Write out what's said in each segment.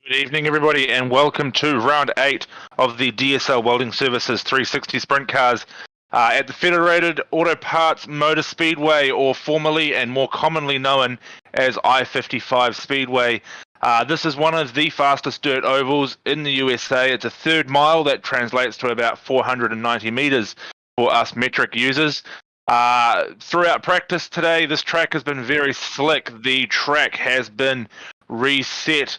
Good evening, everybody, and welcome to round 8 of the DSL Welding Services 360 Sprint Cars at the Federated Auto Parts Motor Speedway, or formerly and more commonly known as I-55 Speedway. This is one of the fastest dirt ovals in the USA. It's a third mile that translates to about 490 meters for us metric users. Throughout practice today, this track has been very slick. The track has been reset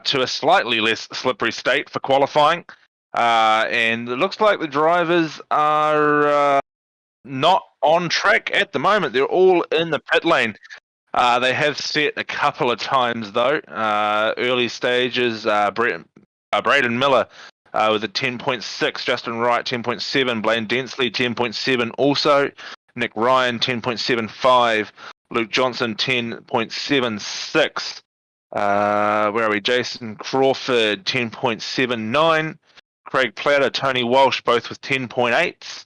to a slightly less slippery state for qualifying, and it looks like the drivers are not on track at the moment. They're all in the pit lane. They have set a couple of times though. Early stages, Braden Miller with a 10.6, Justin Wright 10.7, Blaine Densley 10.7 also, Nick Ryan 10.75, Luke Johnson 10.76. Where are we? Jason Crawford 10.79, Craig Platter, Tony Walsh both with 10.8s.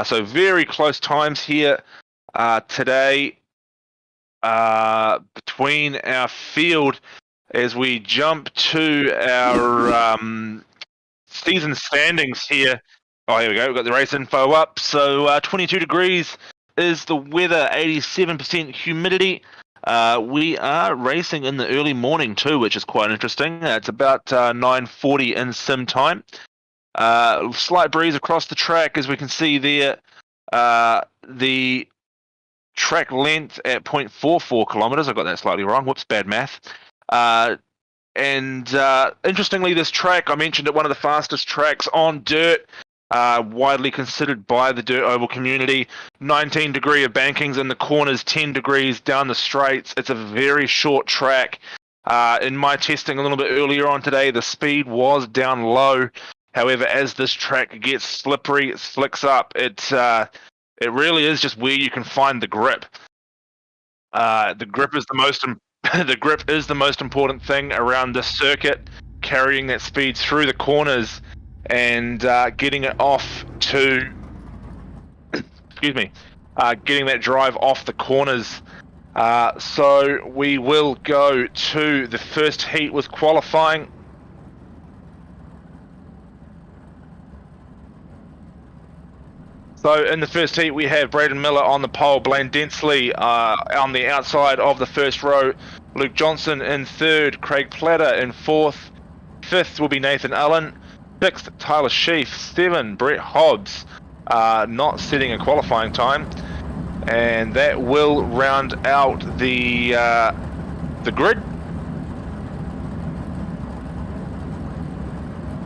So very close times here today between our field as we jump to our season standings here. Oh, here we go. We've got the race info up. So 22 degrees is the weather, 87% humidity. We are racing in the early morning too, which is quite interesting. It's about 9:40 in sim time. Slight breeze across the track, as we can see there. The track length at 0.44 kilometers. I got that slightly wrong. Whoops, bad math. And interestingly, this track, I mentioned it, one of the fastest tracks on dirt. Widely considered by the dirt oval community. 19 degree of bankings in the corners, 10 degrees down the straights. It's a very short track. In my testing a little bit earlier on today, the speed was down low. However, as this track gets slippery, it slicks up. It really is just where you can find the grip. The grip is the most important thing around this circuit. Carrying that speed through the corners and getting it off to, getting that drive off the corners. So we will go to the first heat with qualifying. So in the first heat we have Braden Miller on the pole, Blaine Densley on the outside of the first row, Luke Johnson in third, Craig Platter in fourth, fifth will be Nathan Allen, 6th, Tyler Sheaf, 7, Brett Hobbs, not setting a qualifying time, and that will round out the grid.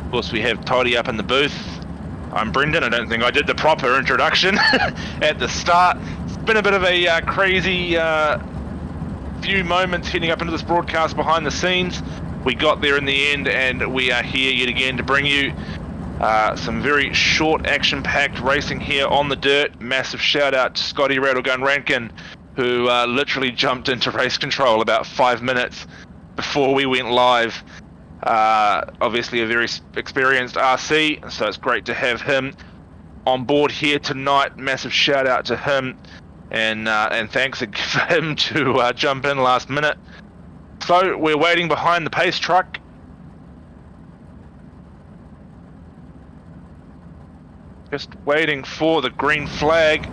Of course, we have Toddy up in the booth. I'm Brendan. I don't think I did the proper introduction at the start. It's been a bit of a crazy few moments heading up into this broadcast behind the scenes. We got there in the end, and we are here yet again to bring you some very short, action-packed racing here on the dirt. Massive shout-out to Scotty Rattlegun Rankin, who literally jumped into race control about 5 minutes before we went live. Obviously a very experienced RC, so it's great to have him on board here tonight. Massive shout-out to him, and thanks for him to jump in last minute. So we're waiting behind the pace truck. Just waiting for the green flag.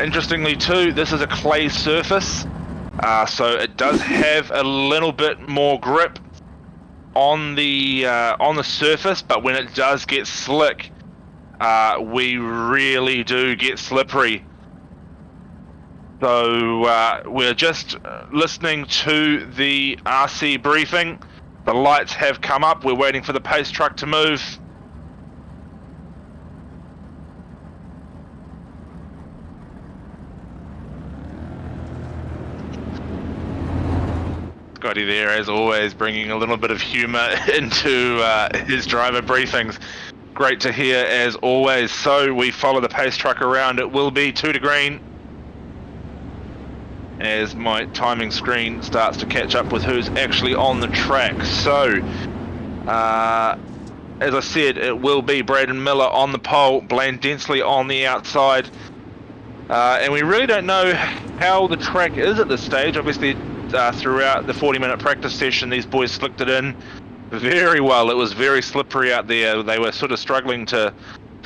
Interestingly too, this is a clay surface, so it does have a little bit more grip on the surface, but when it does get slick, we really do get slippery. So we're just listening to the RC briefing. The lights have come up. We're waiting for the pace truck to move. Scotty there, as always, bringing a little bit of humour into his driver briefings. Great to hear, as always. So we follow the pace truck around. It will be 2 to green, as my timing screen starts to catch up with who's actually on the track. So, as I said, it will be Braden Miller on the pole, Blaine Densley on the outside. And we really don't know how the track is at this stage. Obviously, throughout the 40-minute practice session, these boys slicked it in very well. It was very slippery out there. They were sort of struggling to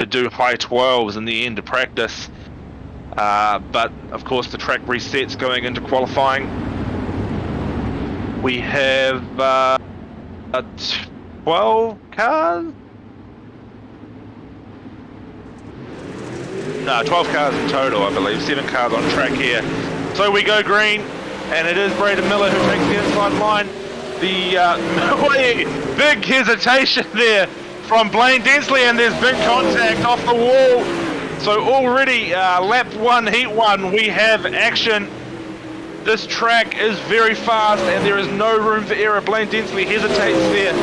do high 12s in the end of practice. But of course the track resets going into qualifying. We have 12 cars? No, 12 cars in total, I believe. 7 cars on track here. So we go green, and it is Braden Miller who takes the inside line. The big hesitation there from Blaine Densley, and there's big contact off the wall. So already lap 1, heat 1, we have action. This track is very fast and there is no room for error. Blaine Densley hesitates there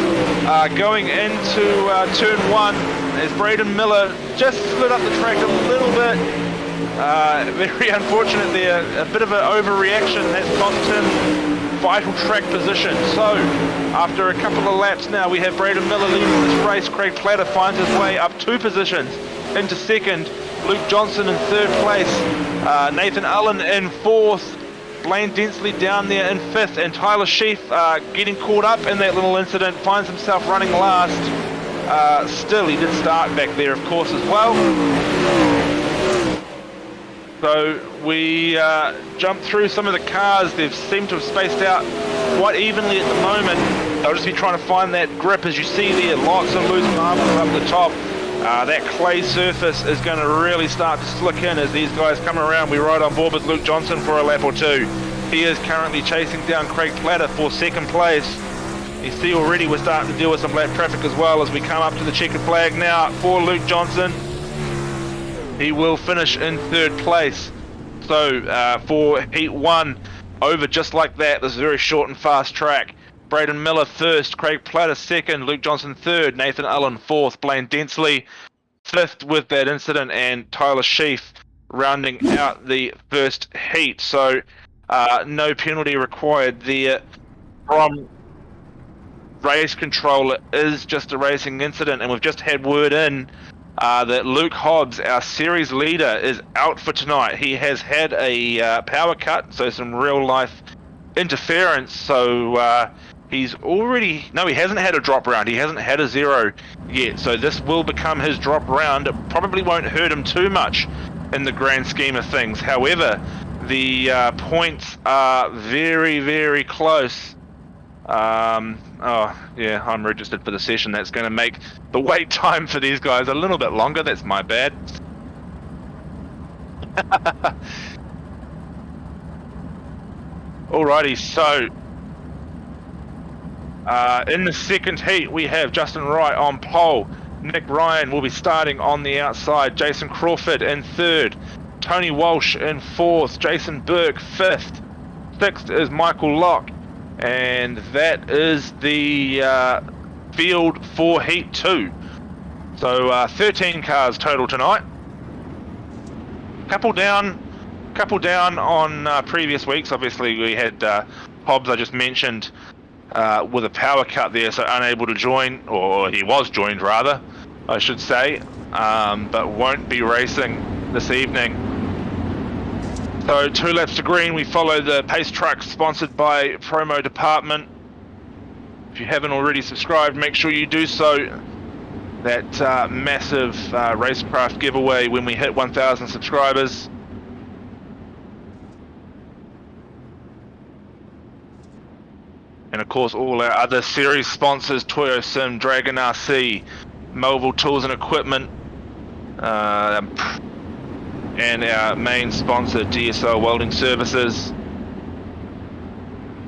going into turn 1 as Braden Miller just slid up the track a little bit. Very unfortunate there, a bit of an overreaction that's cost him vital track position. So after a couple of laps now, we have Braden Miller leading this race. Craig Platter finds his way up 2 positions into second. Luke Johnson in 3rd place. Nathan Allen in 4th. Blaine Densley down there in 5th, and Tyler Sheaf getting caught up in that little incident, finds himself running last. Still, he did start back there, of course, as well. So we jump through some of the cars. They've seemed to have spaced out quite evenly at the moment. They'll just be trying to find that grip. As you see there, lots of loose marbles up the top. That clay surface is going to really start to slick in as these guys come around. We ride on board with Luke Johnson for a lap or 2. He is currently chasing down Craig Platter for 2nd place. You see already we're starting to deal with some lap traffic as well as we come up to the checkered flag now for Luke Johnson. He will finish in 3rd place. So for heat 1, over just like that. This is a very short and fast track. Braden Miller 1st, Craig Platter 2nd, Luke Johnson 3rd, Nathan Allen 4th, Blaine Densley 5th with that incident, and Tyler Sheaf rounding out the 1st heat. So no penalty required there from race control. It is just a racing incident, and we've just had word in that Luke Hobbs, our series leader, is out for tonight. He has had a power cut, so some real life interference. So he's already, no, he hasn't had a drop round. He hasn't had a 0 yet. So this will become his drop round. It probably won't hurt him too much in the grand scheme of things. However, the points are very, very close. Oh, yeah, I'm registered for the session. That's going to make the wait time for these guys a little bit longer. That's my bad. Alrighty, so in the 2nd heat, we have Justin Wright on pole. Nick Ryan will be starting on the outside. Jason Crawford in 3rd. Tony Walsh in 4th. Jason Burke 5th. 6th is Michael Locke. And that is the field for heat 2. So 13 cars total tonight. Couple down on previous weeks. Obviously we had Hobbs, I just mentioned, with a power cut there, so unable to join, or he was joined rather, I should say, but won't be racing this evening. So 2 laps to green, we follow the pace truck sponsored by Promo Department. If you haven't already subscribed, make sure you do so. That massive racecraft giveaway when we hit 1,000 subscribers. And of course all our other series sponsors, Toyo Sim, Dragon RC, Melville Tools and Equipment, and our main sponsor, DSL Welding Services.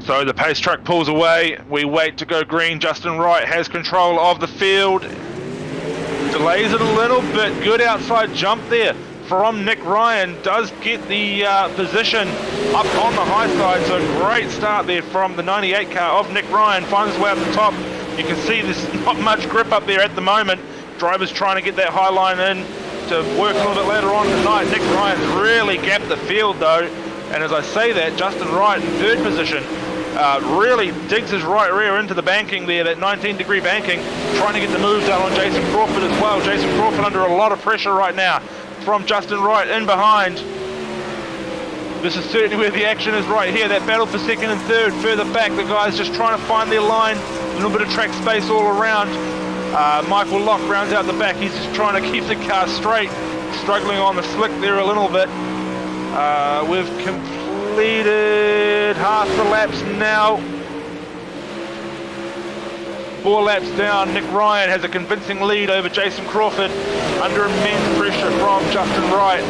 So the pace truck pulls away, we wait to go green. Justin Wright has control of the field, delays it a little bit. Good outside jump there from Nick Ryan, does get the position up on the high side. So great start there from the 98 car of Nick Ryan, finds his way up the top. You can see there's not much grip up there at the moment. Driver's trying to get that high line in to work a little bit later on tonight. Nick Ryan's really gapped the field though, and as I say that, Justin Wright in 3rd position really digs his right rear into the banking there, that 19-degree banking, trying to get the move done on Jason Crawford as well. Jason Crawford under a lot of pressure right now from Justin Wright in behind. This is certainly where the action is right here. That battle for second and third. Further back, the guys just trying to find their line. A little bit of track space all around. Michael Locke rounds out the back. He's just trying to keep the car straight. Struggling on the slick there a little bit. We've completed half the laps now. 4 laps down. Nick Ryan has a convincing lead over Jason Crawford under immense pressure from Justin Wright.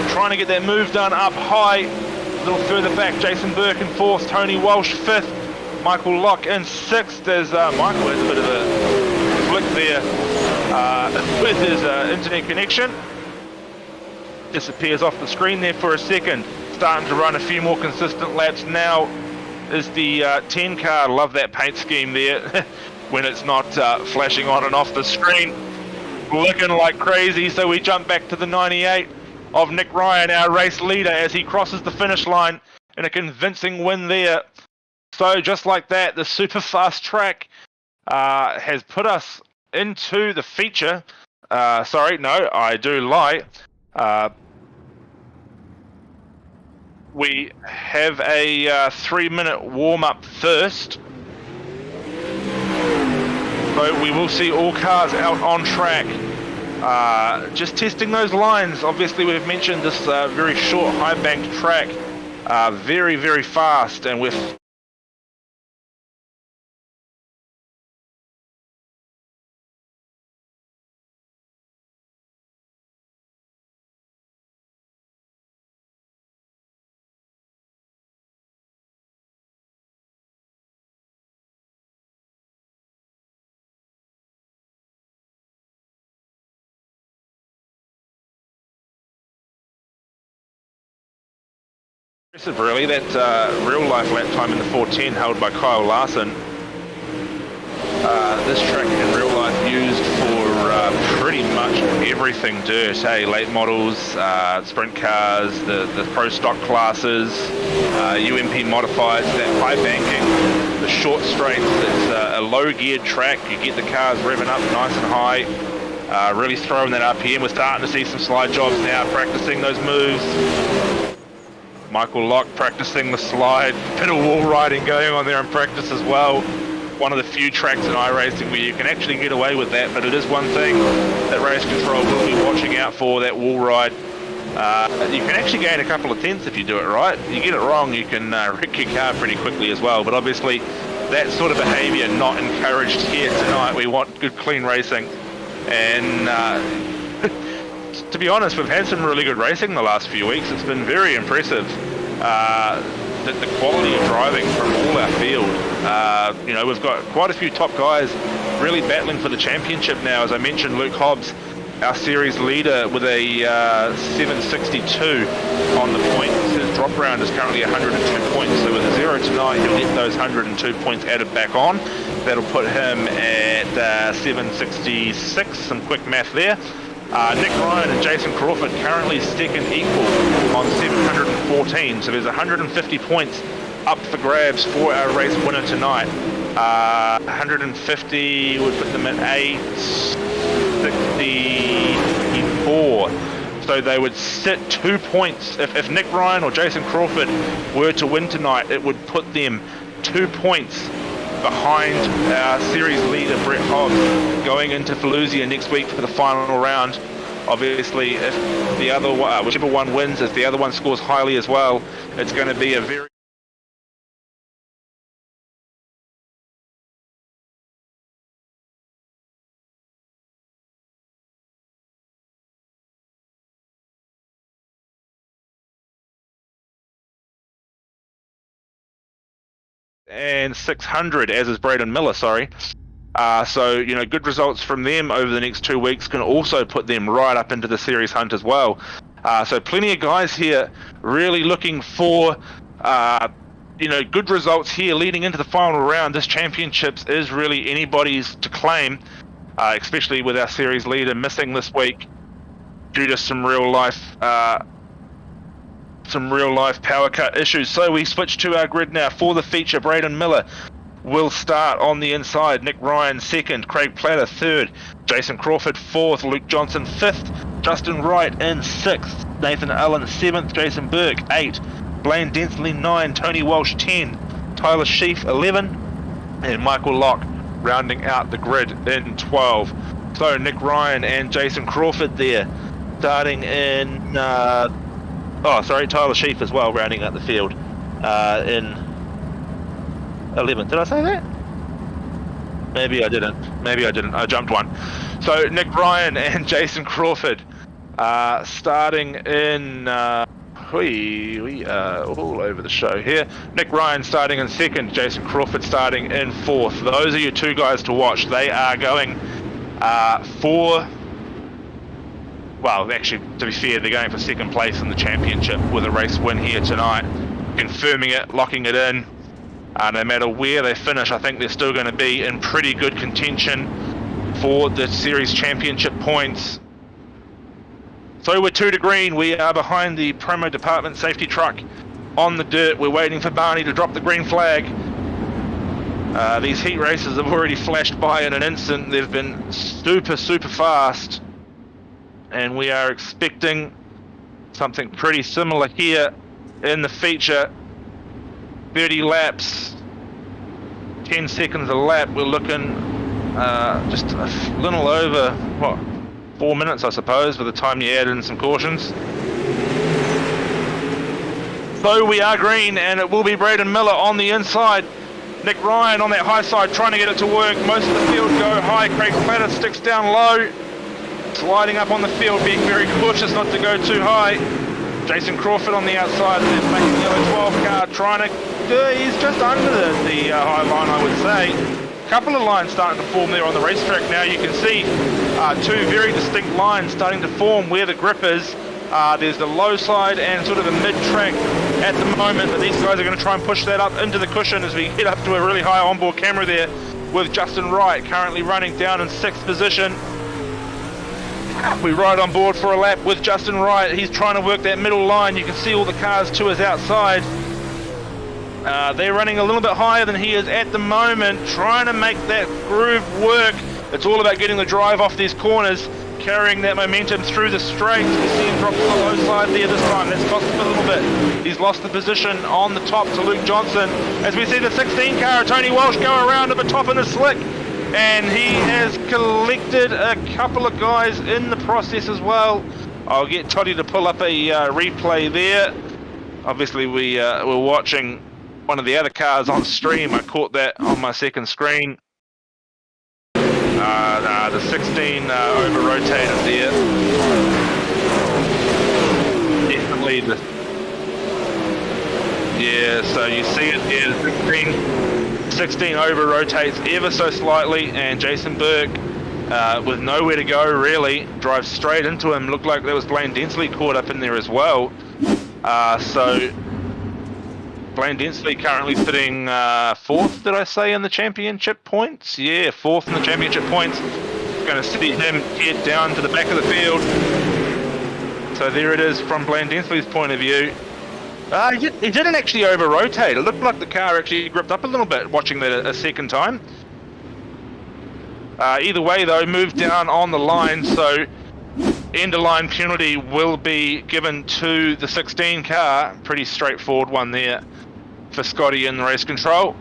Trying to get that move done up high. A little further back, Jason Burke in 4th, Tony Walsh 5th, Michael Locke in 6th as Michael has a bit of a flick there with his internet connection. Disappears off the screen there for a second. Starting to run a few more consistent laps now is the 10 car. Love that paint scheme there when it's not flashing on and off the screen. Looking like crazy, so we jump back to the 98 of Nick Ryan, our race leader, as he crosses the finish line in a convincing win there. So just like that, the super fast track has put us into the feature. Sorry, no, I do lie. We have a 3-minute warm-up first. So we will see all cars out on track. Just testing those lines. Obviously, we've mentioned this very short, high-banked track. Very, very fast, and we're impressive, really. That real-life lap time in the 4:10 held by Kyle Larson. This track in real life used for pretty much everything dirt. Hey, late models, sprint cars, the pro stock classes, UMP modifieds, that high banking, the short straights. It's a low-geared track. You get the cars revving up nice and high. Really throwing that RPM. We're starting to see some slide jobs now, practicing those moves. Michael Locke practicing the slide, bit of wall riding going on there in practice as well. One of the few tracks in iRacing where you can actually get away with that, but it is one thing that race control will be watching out for, that wall ride. You can actually gain a couple of tenths if you do it right. You get it wrong, you can wreck your car pretty quickly as well, but obviously that sort of behaviour not encouraged here tonight. We want good, clean racing, and to be honest, we've had some really good racing the last few weeks. It's been very impressive. The quality of driving from all our field. You know, we've got quite a few top guys really battling for the championship now. As I mentioned, Luke Hobbs, our series leader, with a 762 on the points. His drop round is currently 102 points. So with a 0 to 9, he'll get those 102 points added back on. That'll put him at 766. Some quick math there. Nick Ryan and Jason Crawford currently second equal on 714, so there's 150 points up for grabs for our race winner tonight. 150 would put them at 864, so they would sit 2 points. If Nick Ryan or Jason Crawford were to win tonight, it would put them 2 points behind our series leader Brett Hobbs going into Fallujah next week for the final round. Obviously, if the other whichever one wins, if the other one scores highly as well, it's going to be a very and 600, as is Braden Miller, sorry. So, you know, good results from them over the next 2 weeks can also put them right up into the series hunt as well. So plenty of guys here really looking for, you know, good results here leading into the final round. This championships is really anybody's to claim, especially with our series leader missing this week due to some real life power cut issues. So we switch to our grid now for the feature. Braden Miller will start on the inside. Nick Ryan second, Craig Platter third, Jason Crawford fourth, Luke Johnson fifth, Justin Wright in sixth, Nathan Allen seventh, Jason Burke eighth, Blaine Densley 9, Tony Walsh 10, Tyler Sheaf 11, and Michael Locke rounding out the grid in 12. So Nick Ryan and Jason Crawford there, starting in, Tyler Sheaf as well, rounding out the field in 11. Did I say that? Maybe I didn't. I jumped one. So Nick Ryan and Jason Crawford starting in... we are all over the show here. Nick Ryan starting in second, Jason Crawford starting in fourth. Those are your two guys to watch. They are going for... Well, actually, to be fair, they're going for second place in the championship with a race win here tonight. Confirming it, locking it in. No matter where they finish, I think they're still going to be in pretty good contention for the series championship points. So we're 2 to green. We are behind the promo department safety truck on the dirt. We're waiting for Barney to drop the green flag. These heat races have already flashed by in an instant. They've been super fast. And we are expecting something pretty similar here in the feature. 30 laps, 10 seconds a lap. We're looking just a little over, what, 4 minutes I suppose, by the time you add in some cautions. So we are green, and it will be Braden Miller on the inside. Nick Ryan on that high side trying to get it to work. Most of the field go high. Craig Platter sticks down low. Sliding up on the field, being very cautious not to go too high. Jason Crawford on the outside of the black and yellow 12 car trying to... he's just under the high line, I would say. A couple of lines starting to form there on the racetrack now. You can see two very distinct lines starting to form where the grip is. There's the low side and sort of the mid-track at the moment, but these guys are going to try and push that up into the cushion as we get up to a really high onboard camera there with Justin Wright currently running down in 6th position. We ride on board for a lap with Justin Wright. He's trying to work that middle line. You can see all the cars to his outside. They're running a little bit higher than he is at the moment, trying to make that groove work. It's all about getting the drive off these corners, carrying that momentum through the straights. We see him drop to the low side there this time. That's cost him a little bit. He's lost the position on the top to Luke Johnson. As we see the 16 car, Tony Walsh, go around at the top in the slick. And he has collected a couple of guys in the process as well. I'll get Toddy to pull up a replay there. Obviously we were watching one of the other cars on stream. I caught that on my second screen. The 16 over-rotated there. Definitely the... Yeah, so you see it there, the 16 over-rotates ever so slightly, and Jason Burke, with nowhere to go really, drives straight into him. Looked like there was Blaine Densley caught up in there as well. So Blaine Densley currently sitting 4th, did I say, in the championship points? Yeah, 4th in the championship points. Going to see him head down to the back of the field. So there it is from Blaine Densley's point of view. He didn't actually over-rotate. It looked like the car actually gripped up a little bit watching that a second time. Either way though, moved down on the line, so end-of-line penalty will be given to the 16 car. Pretty straightforward one there for Scotty in the race control.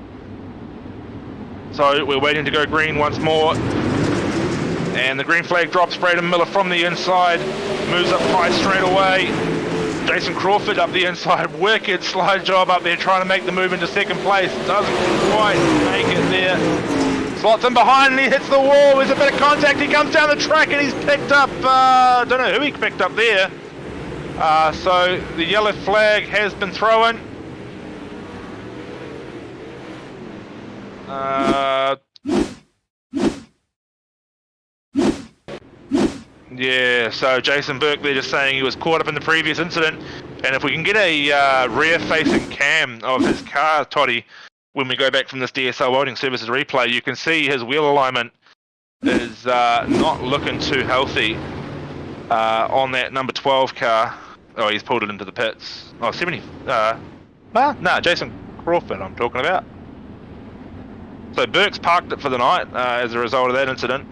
So we're waiting to go green once more. And the green flag drops. Braden Miller from the inside, moves up high straight away. Jason Crawford up the inside, wicked slide job up there trying to make the move into second place. Doesn't quite make it there. Slots in behind and he hits the wall. There's a bit of contact. He comes down the track and he's picked up, don't know who he picked up there. So the yellow flag has been thrown. Yeah, so Jason Burke, they're just saying he was caught up in the previous incident, and if we can get a rear-facing cam of his car, Toddy, when we go back from this DSL Welding Services replay, you can see his wheel alignment is not looking too healthy on that number 12 car. Oh, he's pulled it into the pits. Oh, 70. Jason Crawford I'm talking about. So Burke's parked it for the night as a result of that incident.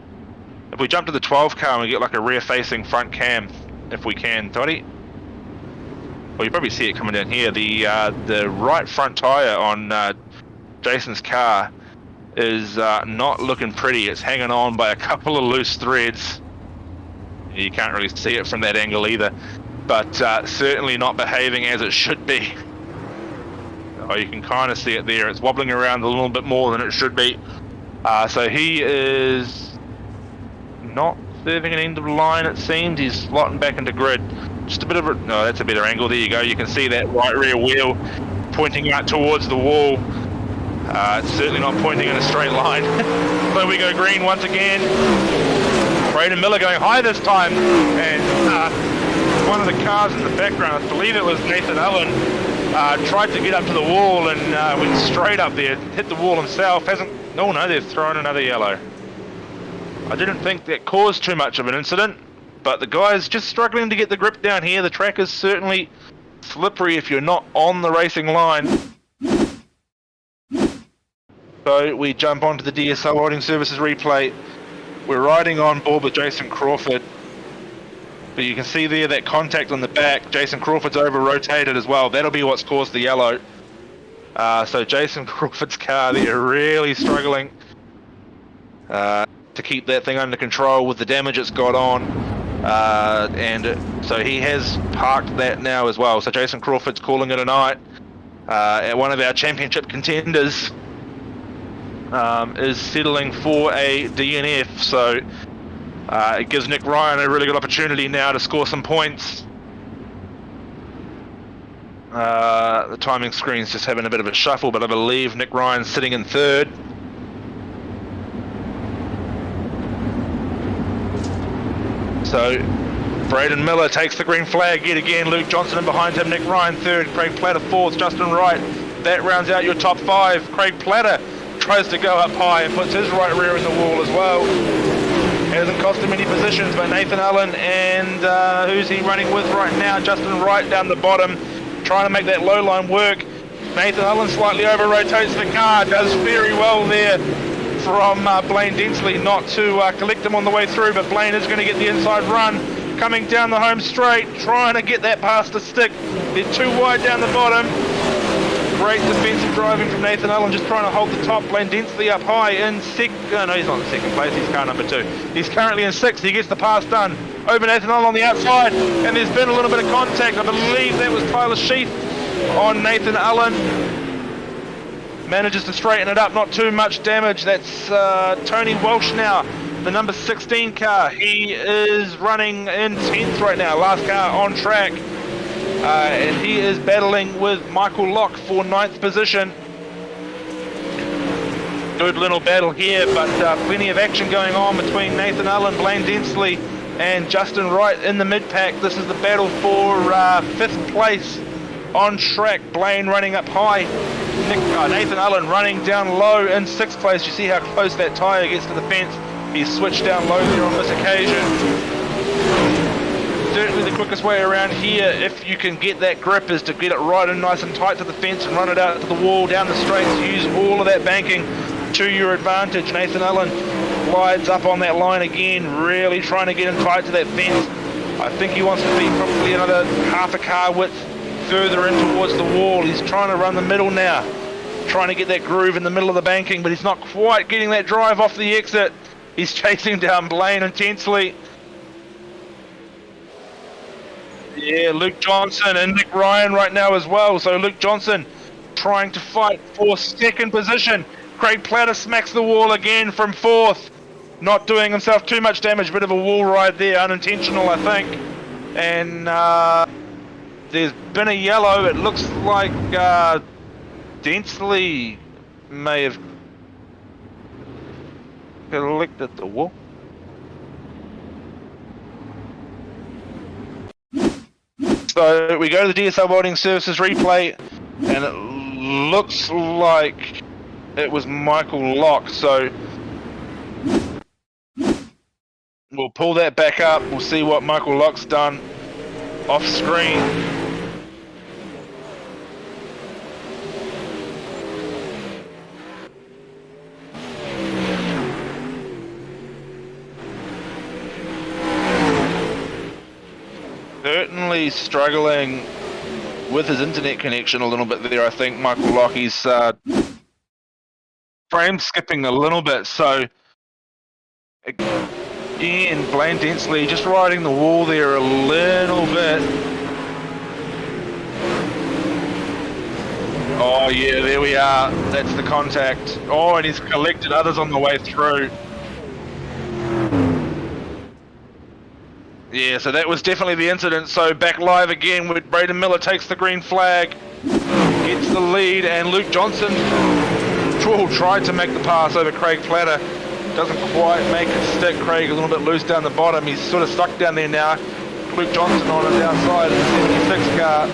If we jump to the 12 car and we get like a rear-facing front cam, if we can, Toddy. well, you probably see it coming down here. The right front tire on Jason's car is not looking pretty. It's hanging on by a couple of loose threads. You can't really see it from that angle either, but certainly not behaving as it should be. Oh, you can kind of see it there. It's wobbling around a little bit more than it should be. So he is not serving an end of line, it seems. He's slotting back into grid. Just a bit of a... No, that's a better angle. There you go. You can see that right rear wheel pointing out towards the wall. It's certainly not pointing in a straight line. So we go green once again. Braden Miller going high this time. And one of the cars in the background, I believe it was Nathan Allen, tried to get up to the wall and went straight up there, hit the wall himself. No, they've thrown another yellow. I didn't think that caused too much of an incident, but the guy's just struggling to get the grip down here. The track is certainly slippery if you're not on the racing line. So we jump onto the DSL Welding Services replay. We're riding on board with Jason Crawford. But you can see there that contact on the back. Jason Crawford's over-rotated as well. That'll be what's caused the yellow. So Jason Crawford's car, they're really struggling to keep that thing under control with the damage it's got on. And so he has parked that now as well. So Jason Crawford's calling it a night. At one of our championship contenders is settling for a DNF. So it gives Nick Ryan a really good opportunity now to score some points. The timing screen's just having a bit of a shuffle, but I believe Nick Ryan's sitting in third. So Braden Miller takes the green flag yet again. Luke Johnson in behind him. Nick Ryan third. Craig Platter fourth. Justin Wright. That rounds out your top five. Craig Platter tries to go up high and puts his right rear in the wall as well. It hasn't cost him any positions, but Nathan Allen and who's he running with right now? Justin Wright down the bottom, trying to make that low line work. Nathan Allen slightly over-rotates the car, does very well there from Blaine Densley not to collect him on the way through, but Blaine is going to get the inside run. Coming down the home straight, trying to get that past the stick. They're too wide down the bottom. Great defensive driving from Nathan Allen, just trying to hold the top. Blaine Densley up high in second. Oh, no, he's not in second place. He's car number 2. He's currently in 6th. He gets the pass done. Over Nathan Allen on the outside, and there's been a little bit of contact. I believe that was Tyler Sheath on Nathan Allen. Manages to straighten it up, not too much damage. That's Tony Walsh now, the number 16 car. He is running in 10th right now, last car on track. And he is battling with Michael Locke for 9th position. Good little battle here, but plenty of action going on between Nathan Allen, Blaine Densley, and Justin Wright in the mid-pack. This is the battle for 5th place on track. Blaine running up high. Nathan Allen running down low in 6th place. You see how close that tyre gets to the fence. He's switched down low there on this occasion. Certainly the quickest way around here, if you can get that grip, is to get it right and nice and tight to the fence and run it out to the wall, down the straights. Use all of that banking to your advantage. Nathan Allen glides up on that line again, really trying to get in tight to that fence. I think he wants to be probably another half a car width further in towards the wall. He's trying to run the middle now, trying to get that groove in the middle of the banking, but he's not quite getting that drive off the exit. He's chasing down Blaine intensely. Yeah, Luke Johnson and Nick Ryan right now as well. So Luke Johnson trying to fight for 2nd position. Craig Platter smacks the wall again from 4th. Not doing himself too much damage. Bit of a wall ride there, unintentional I think. And there's been a yellow. It looks like Densley may have collected the wall. So we go to the DSL Welding Services replay, and it looks like it was Michael Locke. So we'll pull that back up. We'll see what Michael Locke's done off screen. Certainly struggling with his internet connection a little bit there, I think. Michael Lockie's frame skipping a little bit, so again, Blaine Densley just riding the wall there a little bit. Oh yeah, there we are. That's the contact. Oh, and he's collected others on the way through. Yeah, so that was definitely the incident. So back live again with Braden Miller takes the green flag, gets the lead, and Luke Johnson tried to make the pass over Craig Platter. Doesn't quite make it stick. Craig a little bit loose down the bottom. He's sort of stuck down there now. Luke Johnson on his outside in the 76 car,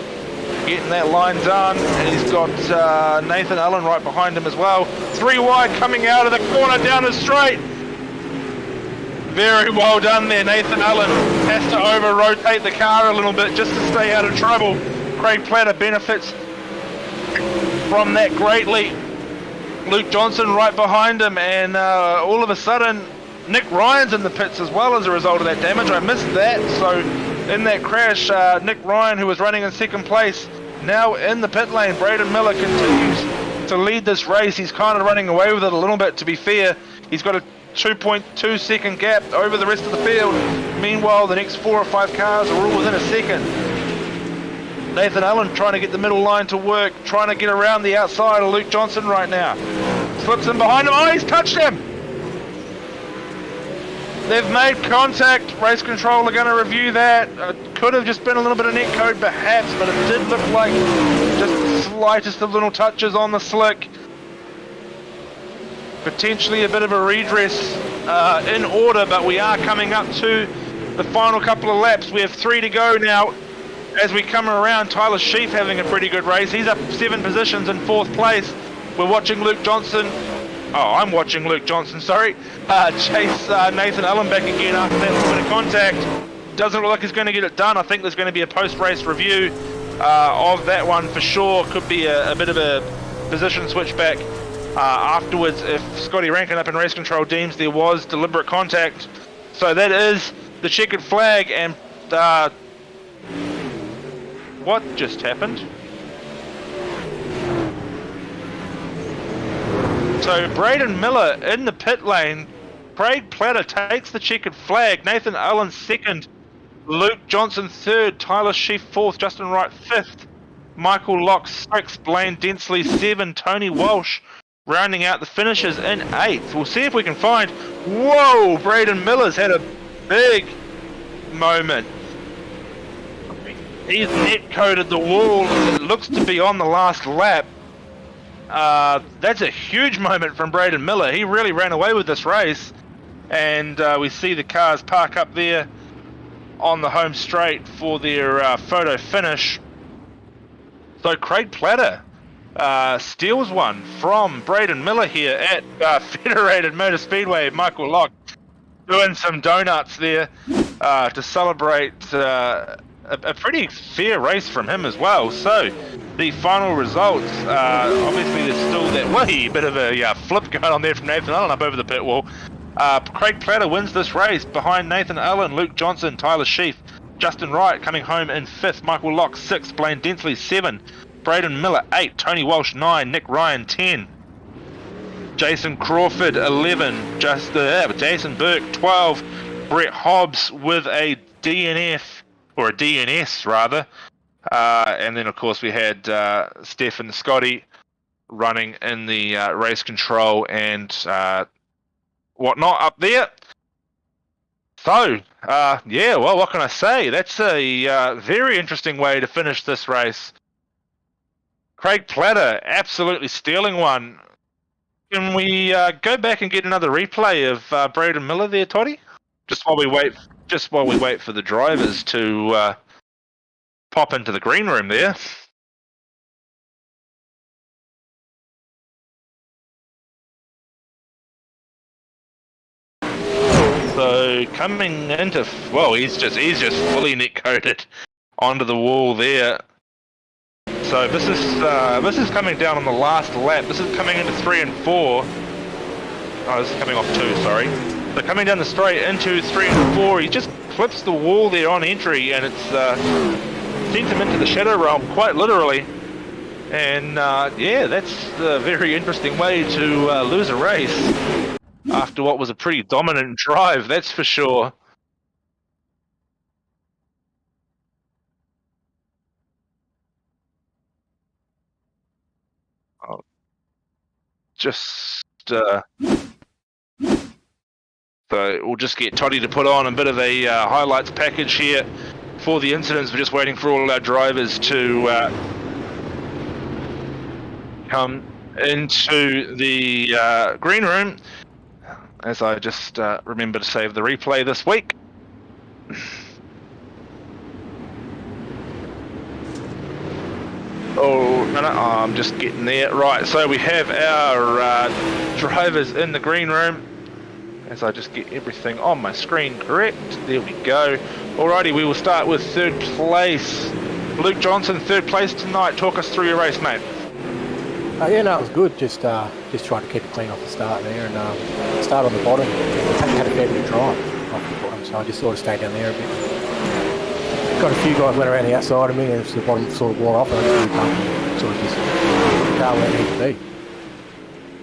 getting that line done, and he's got Nathan Allen right behind him as well. 3 wide coming out of the corner down the straight. Very well done there. Nathan Allen has to over-rotate the car a little bit just to stay out of trouble. Craig Platter benefits from that greatly. Luke Johnson right behind him, and all of a sudden Nick Ryan's in the pits as well as a result of that damage. I missed that, so in that crash, Nick Ryan, who was running in second place, now in the pit lane. Braden Miller continues to lead this race. He's kind of running away with it a little bit, to be fair. He's got a 2.2 second gap over the rest of the field. Meanwhile, the next 4 or 5 cars are all within a second. Nathan Allen trying to get the middle line to work, trying to get around the outside of Luke Johnson right now. Slips in behind him. Oh, he's touched him! They've made contact. Race control are going to review that. Could have just been a little bit of net code perhaps, but it did look like just the slightest of little touches on the slick. Potentially a bit of a redress in order, but we are coming up to the final couple of laps. We have 3 to go now. As we come around, Tyler Sheaf having a pretty good race. He's up 7 positions in 4th place. We're watching Luke Johnson. Oh, I'm watching Luke Johnson, sorry. Chase Nathan Allen back again after that little bit of contact. Doesn't look like he's going to get it done. I think there's going to be a post-race review of that one for sure. Could be a bit of a position switchback afterwards if Scotty Rankin up in race control deems there was deliberate contact. So that is the checkered flag, and what just happened? So Braden Miller in the pit lane. Craig Platter takes the checkered flag. Nathan Allen 2nd. Luke Johnson 3rd. Tyler Sheaf 4th. Justin Wright 5th. Michael Lock 6th. Blaine Densley 7. Tony Walsh rounding out the finishers in 8th. We'll see if we can find... Whoa! Braden Miller's had a big moment. He's net coated the wall. It looks to be on the last lap. That's a huge moment from Braden Miller. He really ran away with this race. And we see the cars park up there on the home straight for their photo finish. So Craig Platter steals one from Braden Miller here at Federated Motor Speedway. Michael Lock doing some donuts there to celebrate a pretty fair race from him as well. So the final results, obviously there's still that wee bit of a flip going on there from Nathan Allen up over the pit wall. Craig Platter wins this race behind Nathan Allen, Luke Johnson, Tyler Sheaf, Justin Wright coming home in 5th, Michael Lock 6th, Blaine Densley 7, Braden Miller 8, Tony Walsh 9, Nick Ryan 10, Jason Crawford 11, Jason Burke 12, Brett Hobbs with a DNF, or a DNS rather, and then of course we had Stephen Scotty running in the race control and whatnot up there. So yeah, well, what can I say? That's a very interesting way to finish this race. Craig Platter absolutely stealing one. Can we go back and get another replay of Braden Miller there, Toddy? Just while we wait for the drivers to pop into the green room there. So coming into, well, he's just fully net coated onto the wall there. So this is coming down on the last lap. This is coming into 3 and 4. Oh, this is coming off 2, sorry. So coming down the straight into 3 and 4, he just clips the wall there on entry, and it's sent him into the shadow realm, quite literally. And yeah, that's a very interesting way to lose a race after what was a pretty dominant drive, that's for sure. Oh, just so we'll just get Toddy to put on a bit of a highlights package here for the incidents. We're just waiting for all our drivers to come into the green room, as I just remember to save the replay this week. Oh, no, I'm just getting there. Right, so we have our drivers in the green room. As I just get everything on my screen correct. There we go. Alrighty, we will start with third place. Luke Johnson, third place tonight. Talk us through your race, mate. Yeah, no, it was good. Just trying to keep it clean off the start there, and start on the bottom. Had a fair bit of drive off the bottom, so I just sort of stayed down there a bit. Got a few guys went around the outside of me, and the bottom sort of wore off, and I just sort of just car where it needed to be.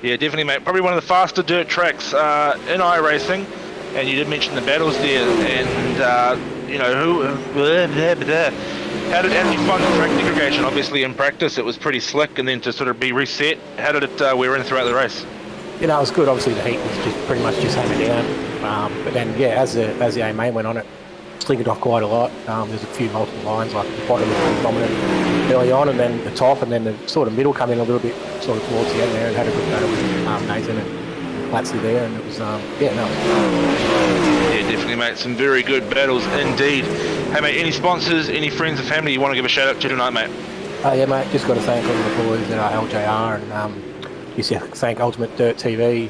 Yeah, definitely, mate. Probably one of the faster dirt tracks in iRacing, and you did mention the battles there, and you know how did you find the track degradation? Obviously, in practice, it was pretty slick, and then to sort of be reset, how did it wear in throughout the race? You know, it was good. Obviously, the heat was just pretty much just hammered down, but then yeah, as the A main went on it, slinkered off quite a lot. There's a few multiple lines, like the bottom was pretty dominant early on, and then the top, and then the sort of middle come in a little bit sort of towards the end there, and had a good battle with Nathan and Platsy there, and it was yeah, no. Yeah, definitely, mate. Some very good battles indeed. Hey, mate, any sponsors, any friends or family you want to give a shout out to tonight, mate? Yeah, mate, just got to thank all the boys at LJR, and just thank Ultimate Dirt TV,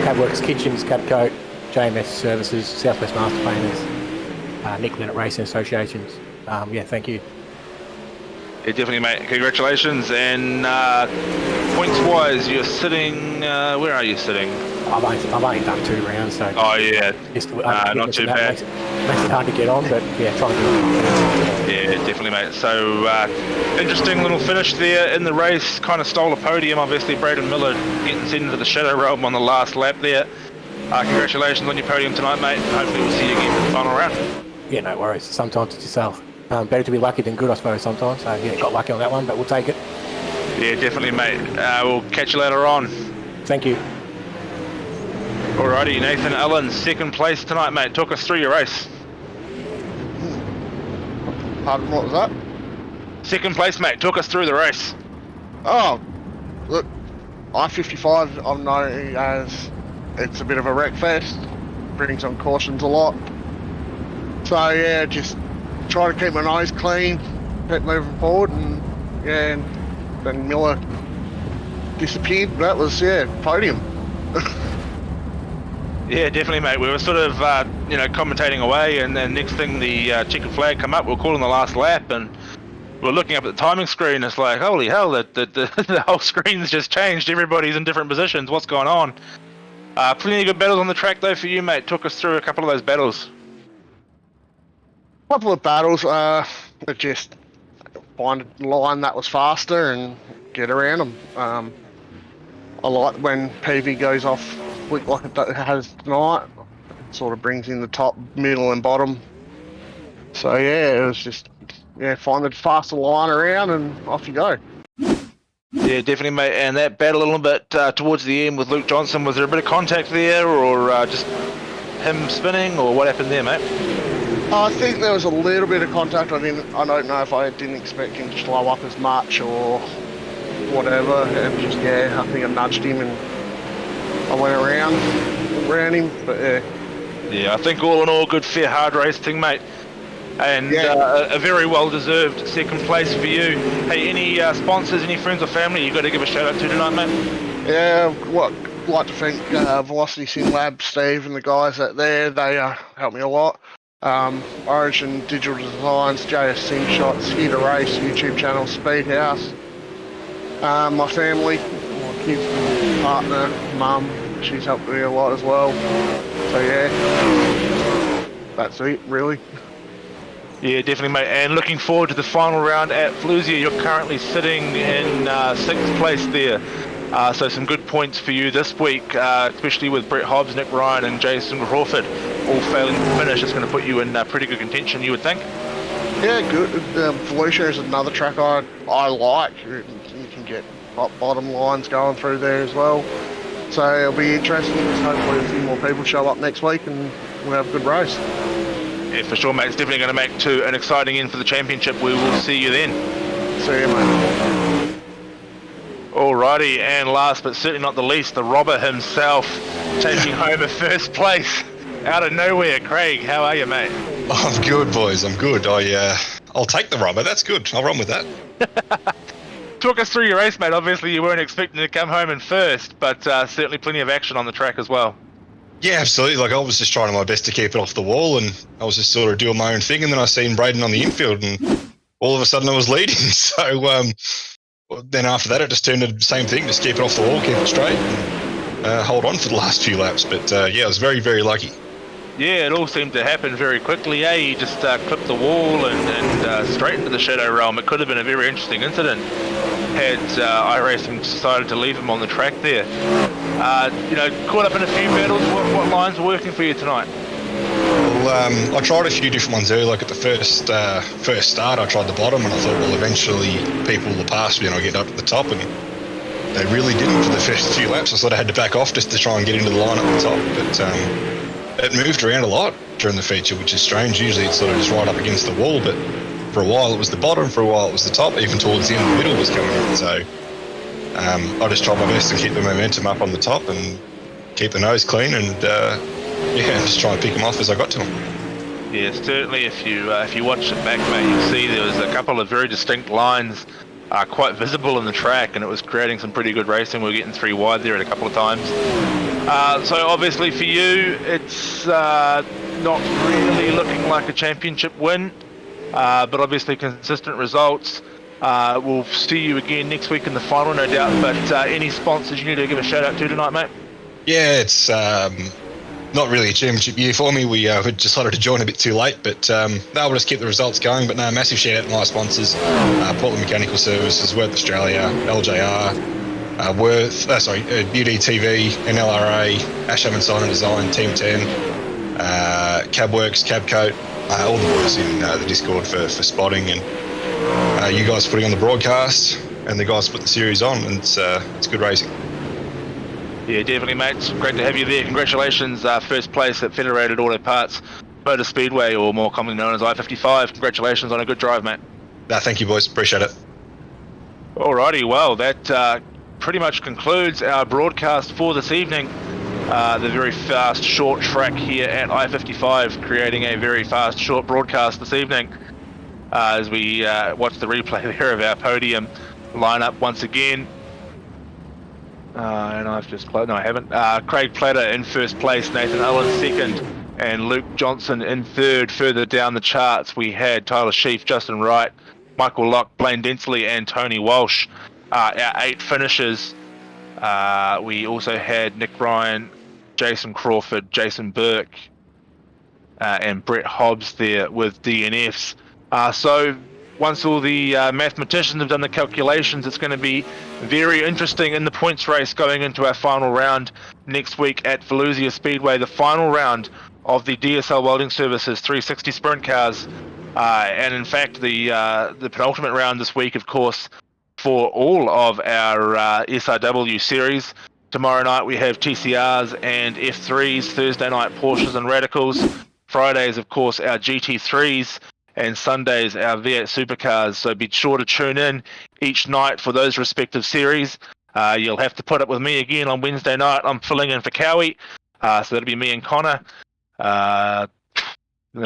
Cabworks Kitchens, Cabcoat, JMS Services, Southwest Master Painters, Nick Leonard Racing Associations. Yeah, thank you. Yeah, definitely, mate. Congratulations. And points-wise, you're sitting... where are you sitting? I've only done 2 rounds, so... Oh, yeah. Not too bad. Makes it hard to get on, but yeah, try and do it. Yeah, definitely, mate. So, interesting little finish there in the race. Kind of stole a podium, obviously. Braden Miller getting sent into the shadow realm on the last lap there. Congratulations on your podium tonight, mate. Hopefully we'll see you again for the final round. Yeah, no worries. Sometimes it's yourself. Better to be lucky than good, I suppose, sometimes. So, yeah, got lucky on that one, but we'll take it. Yeah, definitely, mate. We'll catch you later on. Thank you. Alrighty, Nathan Allen, second place tonight, mate. Talk us through your race. Pardon, what was that? Second place, mate. Talk us through the race. Oh, look, i-55, I'm known as it's a bit of a wreck fest. Brings on cautions a lot. So yeah, just try to keep my nose clean, keep moving forward, and yeah, and then Miller disappeared. That was, yeah, podium. Yeah, definitely, mate. We were sort of, you know, commentating away, and then next thing the checkered flag come up. We were calling the last lap, and we were looking up at the timing screen. It's like, holy hell, the whole screen's just changed. Everybody's in different positions. What's going on? Plenty of good battles on the track, though, for you, mate. Took us through a couple of those battles. Couple of battles. Just find a line that was faster and get around them. I like when PV goes off quick like it has tonight. It sort of brings in the top, middle and bottom. So yeah, it was just, yeah, find the faster line around and off you go. Yeah, definitely, mate. And that battle a little bit towards the end with Luke Johnson, was there a bit of contact there, or just him spinning, or what happened there, mate? I think there was a little bit of contact. I don't know if I didn't expect him to slow up as much or whatever. It was just, yeah, I think I nudged him and I went around him, but yeah. Yeah, I think all in all, good, fair, hard racing, mate. And yeah, a very well-deserved second place for you. Hey, any sponsors, any friends or family you got to give a shout-out to tonight, mate? Yeah, I'd like to thank Velocity Sim Lab, Steve and the guys out there. They helped me a lot. Origin Digital Designs, JS Sim Shots, Here to Race, YouTube channel, Speedhouse. My family, my kids, partner, mum, she's helped me a lot as well. So yeah. that's it, really. Yeah, definitely, mate. And looking forward to the final round at Fallujah. You're currently sitting in 6th place there. So some good points for you this week, especially with Brett Hobbs, Nick Ryan and Jason Crawford all failing to finish. It's going to put you in pretty good contention, you would think. Yeah, good. Fallujah is another track I like. You can get bottom lines going through there as well. So it'll be interesting. Hopefully a few more people show up next week and we'll have a good race. Yeah, for sure, mate. It's definitely going to make to an exciting end for the championship. We will see you then. See you, mate. Alrighty, and last but certainly not the least, the robber himself, taking home a first place out of nowhere. Craig, how are you, mate? I'm good, boys. I'm good. I'll take the robber. That's good. I'll run with that. Talk us through your race, mate. Obviously, you weren't expecting to come home in first, but certainly plenty of action on the track as well. Yeah, absolutely. Like, I was just trying my best to keep it off the wall, and I was just sort of doing my own thing, and then I seen Braden on the infield, and all of a sudden I was leading. So then after that, it just turned to the same thing, just keep it off the wall, keep it straight, and hold on for the last few laps. But yeah, I was very, very lucky. Yeah, it all seemed to happen very quickly, eh? You just clipped the wall and straight into the shadow realm. It could have been a very interesting incident had iRacing decided to leave him on the track there. Caught up in a few battles. What lines were working for you tonight? Well, I tried a few different ones early. Like at the first start, I tried the bottom, and I thought, well, eventually people will pass me and I'll get up to the top, and they really didn't for the first few laps. I sort of had to back off just to try and get into the line at the top. But it moved around a lot during the feature, which is strange. Usually it's sort of just right up against the wall, but for a while it was the bottom, for a while it was the top, even towards the end the middle was coming in. So I just tried my best to keep the momentum up on the top and keep the nose clean, and just try and pick them off as I got to them. Yeah, certainly if you watch it back, mate, you'll see there was a couple of very distinct lines quite visible in the track, and it was creating some pretty good racing. We were getting 3 wide there at a couple of times. So obviously for you, it's not really looking like a championship win, but obviously consistent results. We'll see you again next week in the final, no doubt. But any sponsors you need to give a shout out to tonight, mate? Yeah, it's not really a championship year for me. We decided to join a bit too late, but we'll just keep the results going. But no, massive shout out to my sponsors: Portland Mechanical Services, Worth Australia, LJR, Beauty TV, NLRA, Asham Sign and Design, Team 10, Cabworks, Cabcoat, all the boys in the Discord for spotting, and you guys putting on the broadcast, and the guys put the series on, and it's good racing. Yeah, definitely, mate. It's great to have you there. Congratulations, first place at Federated Auto Parts Motor Speedway, or more commonly known as i-55. Congratulations on a good drive, mate. Thank you, boys. Appreciate it. Alrighty, well, that pretty much concludes our broadcast for this evening. The very fast, short track here at i-55, creating a very fast, short broadcast this evening as we watch the replay there of our podium lineup once again. And I've just closed. No, I haven't. Craig Platter in first place, Nathan Owen second, and Luke Johnson in third. Further down the charts, we had Tyler Sheaf, Justin Wright, Michael Locke, Blaine Densley, and Tony Walsh. Our 8 finishers. We also had Nick Ryan, Jason Crawford, Jason Burke, and Brett Hobbs there with DNFs. So once all the mathematicians have done the calculations, it's going to be very interesting in the points race going into our final round next week at Fallujah Speedway, the final round of the DSL Welding Services 360 Sprint Cars, and in fact the penultimate round this week, of course, for all of our SRW series. Tomorrow night we have TCRs and F3s, Thursday night Porsches and Radicals, Fridays of course our GT3s, and Sundays our V8 Supercars. So be sure to tune in each night for those respective series. You'll have to put up with me again on Wednesday night. I'm filling in for Cowie, so that'll be me and Connor. Then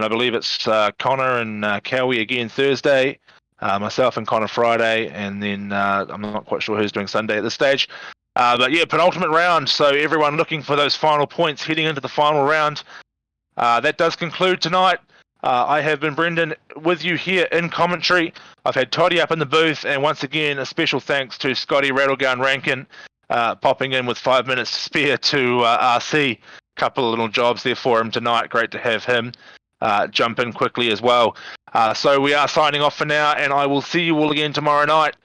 I believe it's Connor and Cowie again Thursday, myself and Connor Friday, and then I'm not quite sure who's doing Sunday at this stage. But yeah, penultimate round, so everyone looking for those final points heading into the final round. That does conclude tonight. I have been Brendan with you here in commentary. I've had Toddy up in the booth, and once again, a special thanks to Scotty Rattlegun Rankin popping in with 5 minutes to spare to RC. Couple of little jobs there for him tonight. Great to have him. jump in quickly as well. So we are signing off for now, and I will see you all again tomorrow night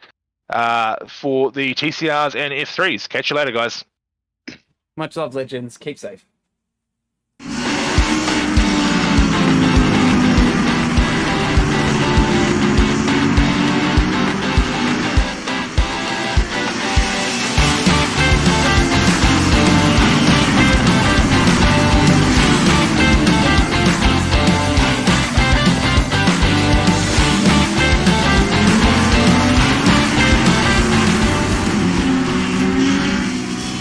for the TCRs and F3s. Catch you later, guys. Much love, legends. Keep safe.